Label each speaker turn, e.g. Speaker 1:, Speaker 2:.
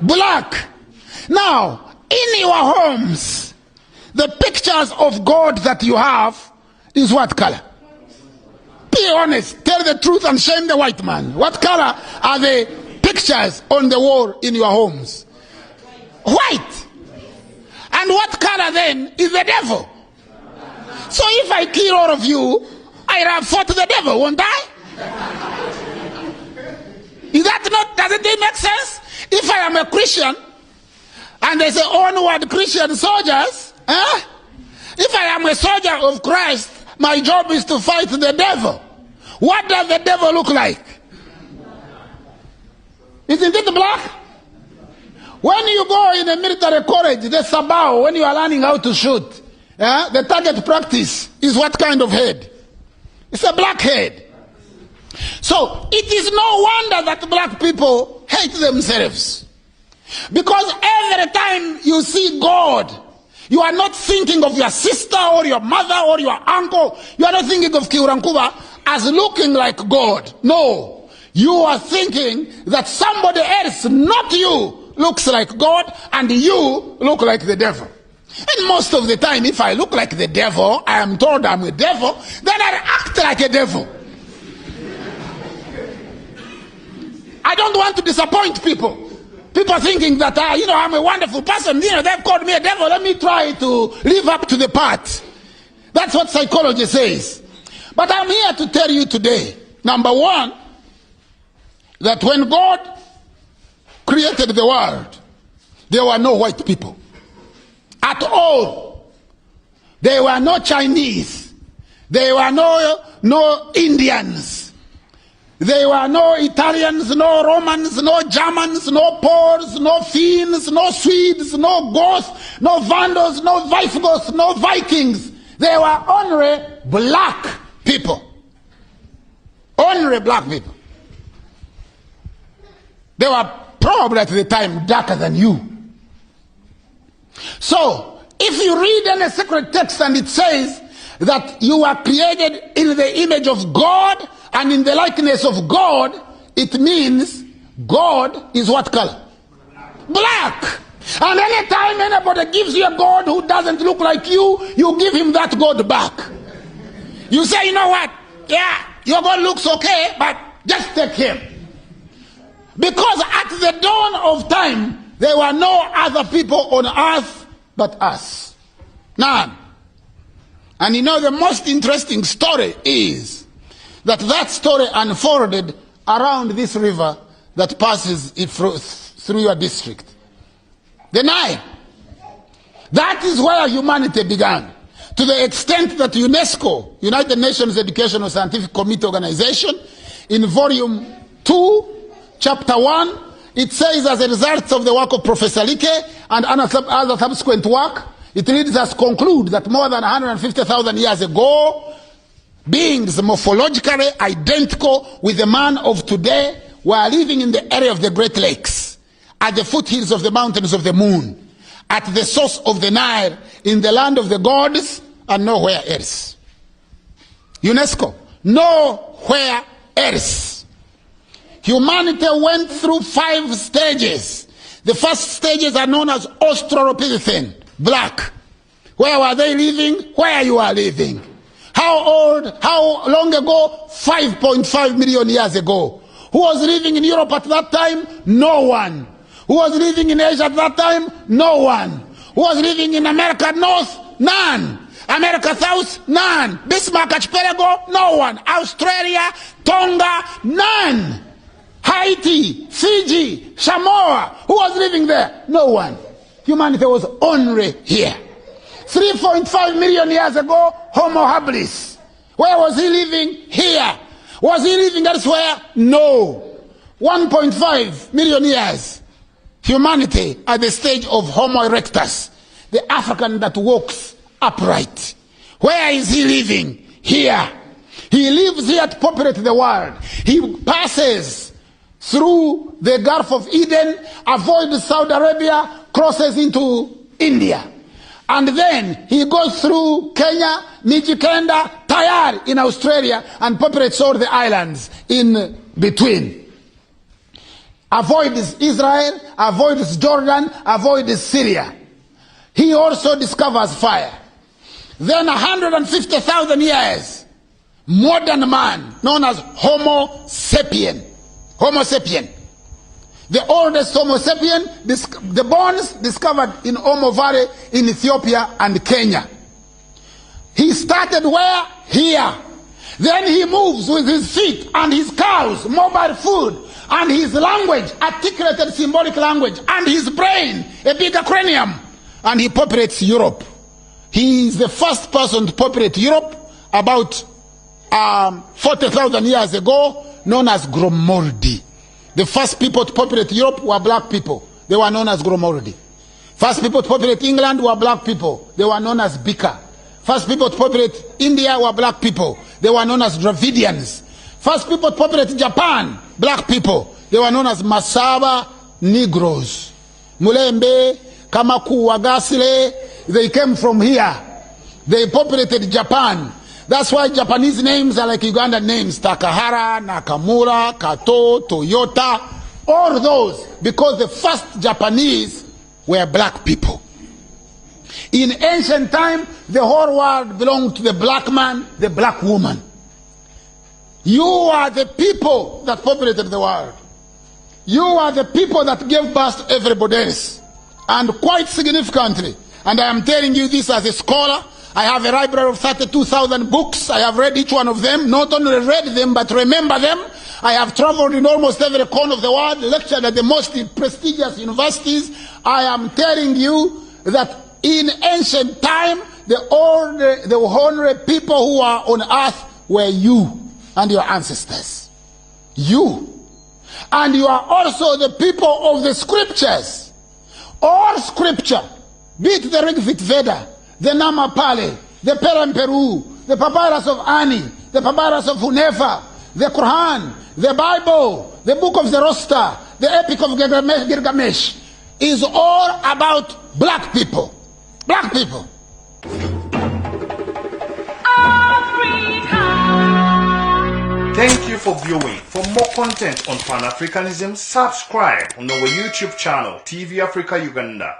Speaker 1: Black. Now, in your homes, the pictures of God that you have is what color? Be honest. Tell the truth and shame the white man. What color are the pictures on the wall in your homes? White. And what color then is the devil? So if I kill all of you, I have fought the devil, won't I? Is that not, doesn't it make sense? If I am a Christian, and they say onward Christian soldiers, if I am a soldier of Christ, my job is to fight the devil. What does the devil look like? Isn't it black? When you go in a military college, the sabao, when you are learning how to shoot, the target practice is what kind of head? It's a black head. So it is no wonder that black people hate themselves. Because every time you see God, you are not thinking of your sister or your mother or your uncle. You are not thinking of Kiurankuba as looking like God. No. You are thinking that somebody else, not you, looks like God and you look like the devil. And most of the time, if I look like the devil, I am told I'm a devil, then I act like a devil. I don't want to disappoint people. People thinking that, I'm a wonderful person. They've called me a devil. Let me try to live up to the part. That's what psychology says. But I'm here to tell you today, number one, that when God created the world, there were no white people at all. There were no Chinese. There were no Indians. There were no Italians, no Romans, no Germans, no Poles, no Finns, no Swedes, no Goths, no Vandals, no Visigoths, no Vikings. There were only black people. Only black people. They were probably at the time darker than you. So, if you read any sacred text and it says that you are created in the image of God and in the likeness of God, it means God is what color? Black. And anytime anybody gives you a God who doesn't look like you, you give him that God back. You say, you know what? Yeah, your God looks okay, but just take him. Because at the dawn of time, there were no other people on earth but us. None. And the most interesting story is that story unfolded around this river that passes it through your district. The Nile. That is where humanity began. To the extent that UNESCO, United Nations Educational Scientific Committee Organization, in volume 2, chapter 1, it says, as a result of the work of Professor Like and other subsequent work, it leads us to conclude that more than 150,000 years ago, beings morphologically identical with the man of today were living in the area of the Great Lakes, at the foothills of the mountains of the moon, at the source of the Nile, in the land of the gods, and nowhere else. UNESCO, nowhere else. Humanity went through 5 stages. The first stages are known as Australopithecine, black. Where were they living? Where you are living. How old? How long ago? 5.5 million years ago. Who was living in Europe at that time? No one. Who was living in Asia at that time? No one. Who was living in America North? None. America South? None. Bismarck Archipelago? No one. Australia? Tonga? None. Haiti? Fiji? Samoa? Who was living there? No one. Humanity was only here. 3.5 million years ago, Homo habilis. Where was he living? Here. Was he living elsewhere? No. 1.5 million years. Humanity at the stage of Homo erectus, the African that walks upright. Where is he living? Here. He lives here to populate the world. He passes through the Gulf of Eden, avoids Saudi Arabia, crosses into India. And then he goes through Kenya, Mijikenda, Tayar in Australia, and populates all the islands in between. avoids Israel, avoids Jordan, avoids Syria. He also discovers fire. Then 150,000 years, modern man, known as Homo sapien. Homo sapien. The oldest Homo sapien, the bones discovered in Omo Valley in Ethiopia and Kenya. He started where? Here. Then he moves with his feet and his cows, mobile food, and his language, articulated symbolic language, and his brain, a bigger cranium, and he populates Europe. He is the first person to populate Europe about 40,000 years ago, known as Gromordi. The first people to populate Europe were black people. They were known as Gromordi. First people to populate England were black people. They were known as Bika. First people to populate India were black people. They were known as Dravidians. First people to populate Japan, black people. They were known as Masaba Negroes. Mulembe, Kamaku, Wagasile, they came from here. They populated Japan. That's why Japanese names are like Ugandan names. Takahara, Nakamura, Kato, Toyota, all those, because the first Japanese were black people. In ancient time, the whole world belonged to the black man, the black woman. You are the people that populated the world. You are the people that gave birth to everybody else. And quite significantly, and I am telling you this as a scholar, I have a library of 32,000 books. I have read each one of them, not only read them, but remember them. I have traveled in almost every corner of the world, lectured at the most prestigious universities. I am telling you that in ancient time, the only people who are on earth were you and your ancestors. You. And you are also the people of the scriptures. All scripture, be it the Rig Veda, the Namapali, the Peramperu, the Papyrus of Ani, the Papyrus of Hunefa, the Quran, the Bible, the Book of Zoroaster, the Epic of Gilgamesh, is all about black people. Black people.
Speaker 2: Thank you for viewing. For more content on Pan-Africanism, subscribe on our YouTube channel, TV Africa Uganda.